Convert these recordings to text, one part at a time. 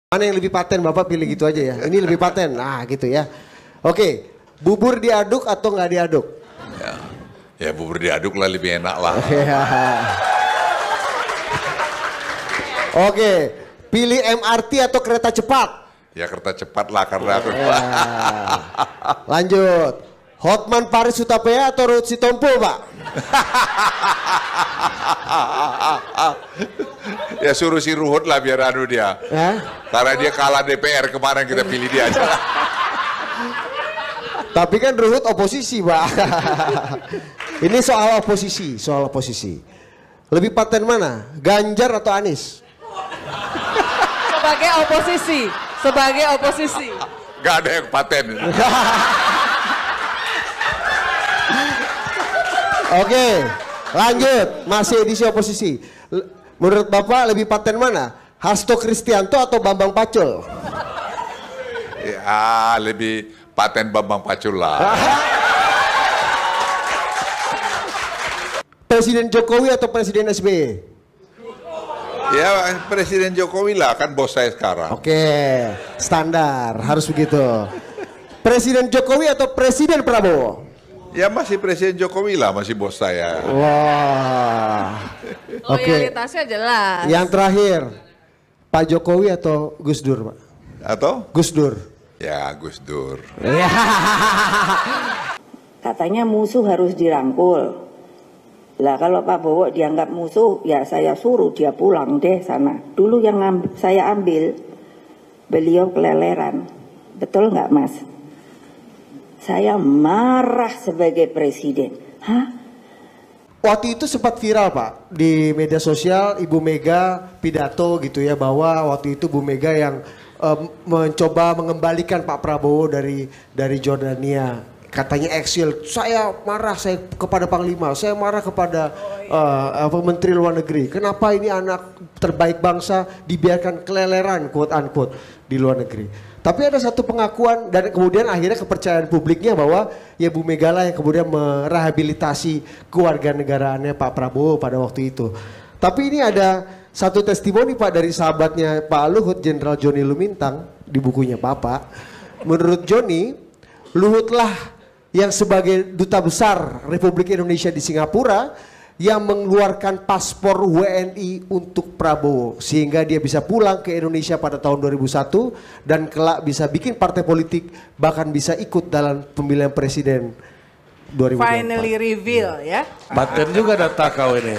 Mana yang lebih paten, Bapak pilih gitu aja ya. Ini lebih paten, nah gitu ya. Oke, bubur diaduk atau nggak diaduk? Ya bubur diaduk lah lebih enak lah. Oke, pilih MRT atau kereta cepat? Ya kereta cepat lah karena aku. Lanjut, Hotman Paris Hutapea atau Ruhut Sitompul, Pak? Ya suruh si Ruhut lah biar anu dia. Karena dia kalah DPR kemarin kita pilih dia aja. Tapi kan Ruhut oposisi, Pak. Ini soal oposisi, Lebih paten mana? Ganjar atau Anies? Sebagai oposisi. Gak ada yang paten. Oke, lanjut. Masih edisi oposisi. Menurut Bapak lebih paten mana? Hasto Kristianto atau Bambang Pacul? Ya lebih paten Bambang Pacul lah. Presiden Jokowi atau Presiden SBY? Ya Presiden Jokowi lah, kan bos saya sekarang. Oke, standar harus begitu. Presiden Jokowi atau Presiden Prabowo? Ya masih Presiden Jokowi lah, masih bos saya. Wah. Oke. Loyalitasnya jelas. Yang terakhir, Pak Jokowi atau Gus Dur, Pak? Atau? Gus Dur. Ya Gus Dur. Katanya musuh harus dirangkul. Lah kalau Pak Bowo dianggap musuh, ya saya suruh dia pulang deh sana. Dulu yang saya ambil, beliau keleleran. Betul nggak, Mas? Saya marah sebagai presiden. Hah? Waktu itu sempat viral, Pak, di media sosial Ibu Mega pidato gitu ya, bahwa waktu itu Bu Mega yang mencoba mengembalikan Pak Prabowo dari Jordania. Katanya eksil, saya marah kepada Panglima, saya marah kepada Menteri Luar Negeri. Kenapa ini anak terbaik bangsa dibiarkan keleleran, quote unquote, di luar negeri. Tapi ada satu pengakuan dan kemudian akhirnya kepercayaan publiknya bahwa ya Bu Mega lah yang kemudian merehabilitasi kewarganegaraannya Pak Prabowo pada waktu itu. Tapi ini ada satu testimoni, Pak, dari sahabatnya Pak Luhut, Jenderal Joni Lumintang, di bukunya Bapak. Menurut Joni, Luhutlah yang sebagai duta besar Republik Indonesia di Singapura yang mengeluarkan paspor WNI untuk Prabowo sehingga dia bisa pulang ke Indonesia pada tahun 2001 dan kelak bisa bikin partai politik, bahkan bisa ikut dalam pemilihan presiden 2024. Finally reveal ya. Paten juga data kau ini.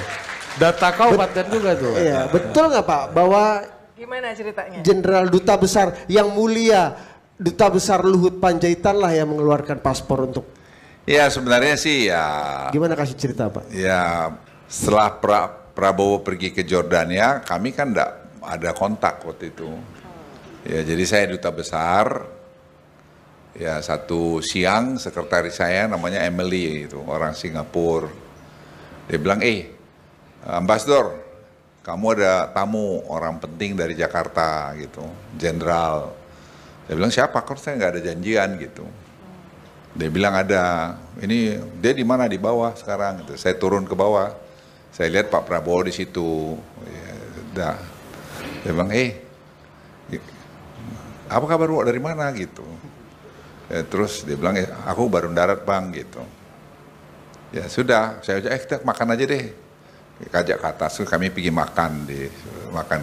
Data kau paten juga tuh. Iya, betul nggak Pak bahwa gimana ceritanya? Jenderal Duta Besar yang mulia, Duta Besar Luhut Panjaitan lah yang mengeluarkan paspor untuk. Ya sebenarnya sih ya. Gimana kasih cerita, Pak? Ya setelah Prabowo pergi ke Jordania, kami kan enggak ada kontak waktu itu. Ya jadi saya duta besar. Ya satu siang sekretaris saya namanya Emily itu orang Singapura. Dia bilang, Ambassador, kamu ada tamu orang penting dari Jakarta gitu, jenderal. Saya bilang siapa? Kok saya nggak ada janjian gitu. Dia bilang ada. Ini dia di mana? Di bawah sekarang. Gitu. Saya turun ke bawah. Saya lihat Pak Prabowo di situ. Ya, udah. Dia bilang, apa kabar Bu? Dari mana gitu? Ya, terus dia bilang, aku baru mendarat Bang gitu. Ya sudah. Saya ajak, kita makan aja deh. Kajak ke atas. Kami pergi makan di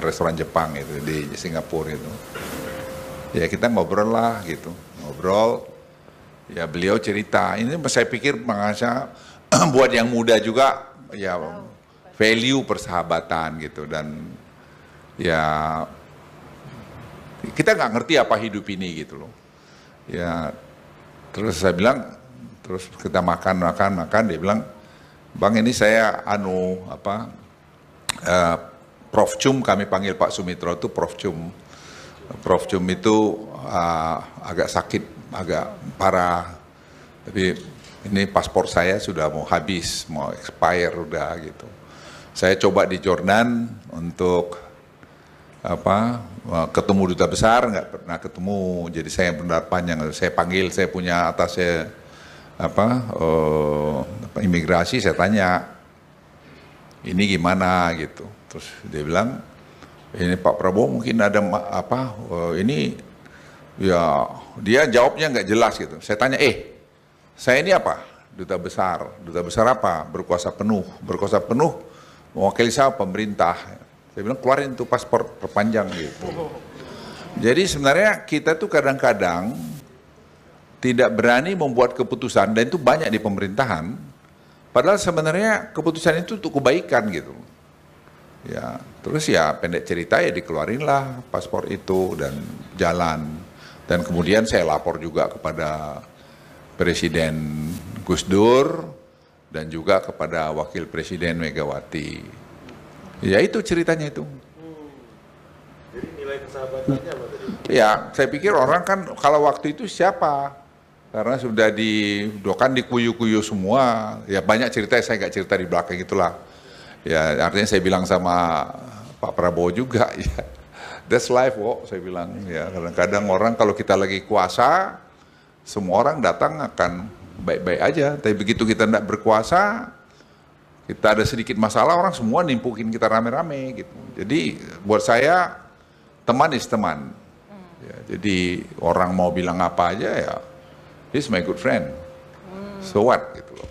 restoran Jepang itu di Singapura itu. Ya kita ngobrol lah gitu, ngobrol. Ya beliau cerita, ini saya pikir mengasa buat yang muda juga ya value persahabatan gitu dan ya kita nggak ngerti apa hidup ini gitu loh. Ya terus saya bilang, terus kita makan dia bilang, Bang ini saya Prof Cum, kami panggil Pak Sumitro itu Prof Cum. Prof Cum itu agak sakit, agak parah, tapi ini paspor saya sudah mau habis, mau expire udah gitu. Saya coba di Jordan untuk ketemu duta besar, nggak pernah ketemu, jadi saya benar panjang. Saya panggil, saya punya atasnya imigrasi, saya tanya ini gimana gitu, terus dia bilang ini Pak Prabowo mungkin ada ini ya dia jawabnya nggak jelas gitu. Saya tanya, saya ini apa? Duta besar apa? Berkuasa penuh mewakili siapa? Pemerintah. Saya bilang keluarin tuh paspor perpanjang gitu. Jadi sebenarnya kita tuh kadang-kadang tidak berani membuat keputusan, dan itu banyak di pemerintahan. Padahal sebenarnya keputusan itu untuk kebaikan gitu. Ya, terus ya pendek cerita ya dikeluarinlah paspor itu dan jalan. Dan kemudian saya lapor juga kepada Presiden Gus Dur dan juga kepada Wakil Presiden Megawati. Ya itu ceritanya itu. Jadi nilai persahabatannya apa tadi? Ya, saya pikir orang kan kalau waktu itu siapa? Karena sudah dikuyu-kuyu semua. Ya banyak cerita, saya nggak cerita di belakang itulah. Ya artinya saya bilang sama Pak Prabowo juga, ya that's life kok, saya bilang. Ya kadang-kadang orang kalau kita lagi kuasa, semua orang datang akan baik-baik aja. Tapi begitu kita tidak berkuasa, kita ada sedikit masalah, orang semua nimpukin kita rame-rame gitu. Jadi buat saya teman is teman. Ya, jadi orang mau bilang apa aja ya, he's my good friend. So what gitu loh.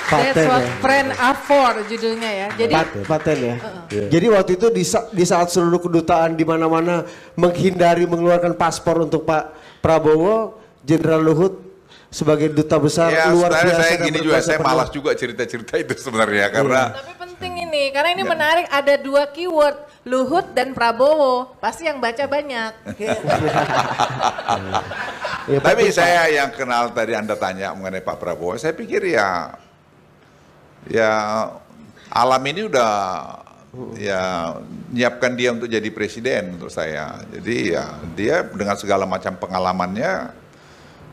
That's what friend are for judulnya ya. Jadi paten ya. Jadi waktu itu di saat seluruh kedutaan di mana-mana menghindari mengeluarkan paspor untuk Pak Prabowo, Jenderal Luhut sebagai duta besar ya, luar biasa. Saya gini juga, saya malas juga cerita-cerita itu sebenarnya karena. Tapi penting ini, karena ini menarik, ada 2 keyword, Luhut dan Prabowo, pasti yang baca banyak. Ya, tapi saya yang kenal tadi Anda tanya mengenai Pak Prabowo, saya pikir ya alam ini udah nyiapkan dia untuk jadi presiden untuk saya. Jadi ya dia dengan segala macam pengalamannya,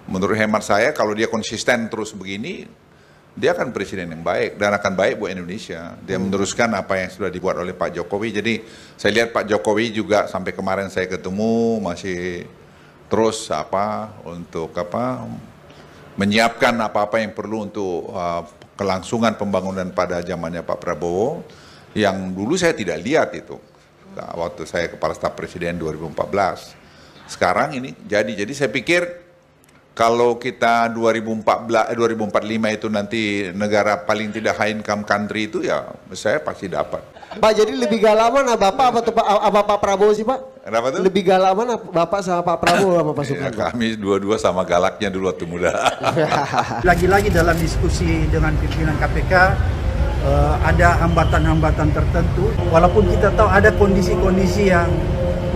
menurut hemat saya kalau dia konsisten terus begini, dia akan presiden yang baik dan akan baik buat Indonesia. Dia meneruskan apa yang sudah dibuat oleh Pak Jokowi. Jadi saya lihat Pak Jokowi juga sampai kemarin saya ketemu masih terus untuk menyiapkan apa-apa yang perlu untuk kelangsungan pembangunan pada zamannya Pak Prabowo yang dulu saya tidak lihat itu. Waktu saya kepala staf presiden 2014. Sekarang ini jadi saya pikir kalau kita 2045 itu nanti negara paling tidak high income country itu ya saya pasti dapat. Pak, jadi lebih galak mana Bapak apa Pak Prabowo sih Pak? Kenapa tuh? Lebih galak mana Bapak sama Pak Prabowo sama Pak Soekarno? Ya, kami dua-dua sama galaknya dulu waktu muda. Lagi-lagi dalam diskusi dengan pimpinan KPK ada hambatan-hambatan tertentu. Walaupun kita tahu ada kondisi-kondisi yang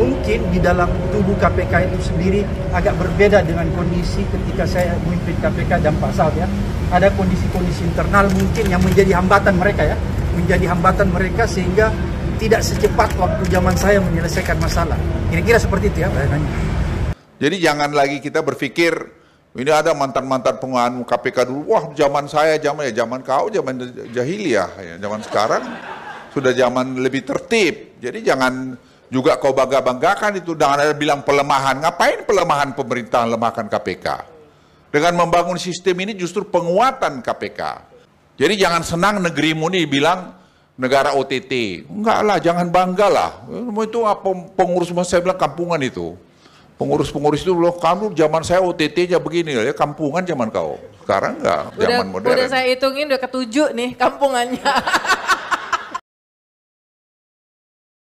mungkin di dalam tubuh KPK itu sendiri agak berbeda dengan kondisi ketika saya memimpin KPK dan Pak Saud ya. Ada kondisi-kondisi internal mungkin yang menjadi hambatan mereka ya. Menjadi hambatan mereka sehingga tidak secepat waktu zaman saya menyelesaikan masalah. Kira-kira seperti itu ya bayangannya. Jadi jangan lagi kita berpikir ini ada mantan-mantan penghuni KPK dulu. Wah zaman kau zaman jahiliyah ya. Zaman sekarang sudah zaman lebih tertib. Jadi jangan juga kau bangga-banggakan itu, dengan ada bilang pelemahan. Ngapain pelemahan pemerintah lemahkan KPK? Dengan membangun sistem ini justru penguatan KPK. Jadi jangan senang negerimu nih bilang negara OTT. Enggak lah, jangan bangga lah. Itu apa pengurus, saya bilang kampungan itu. Pengurus-pengurus itu loh, kamu zaman saya OTT aja begini ya, kampungan zaman kau. Sekarang enggak, zaman modern. Udah saya hitungin udah ke-7 nih kampungannya.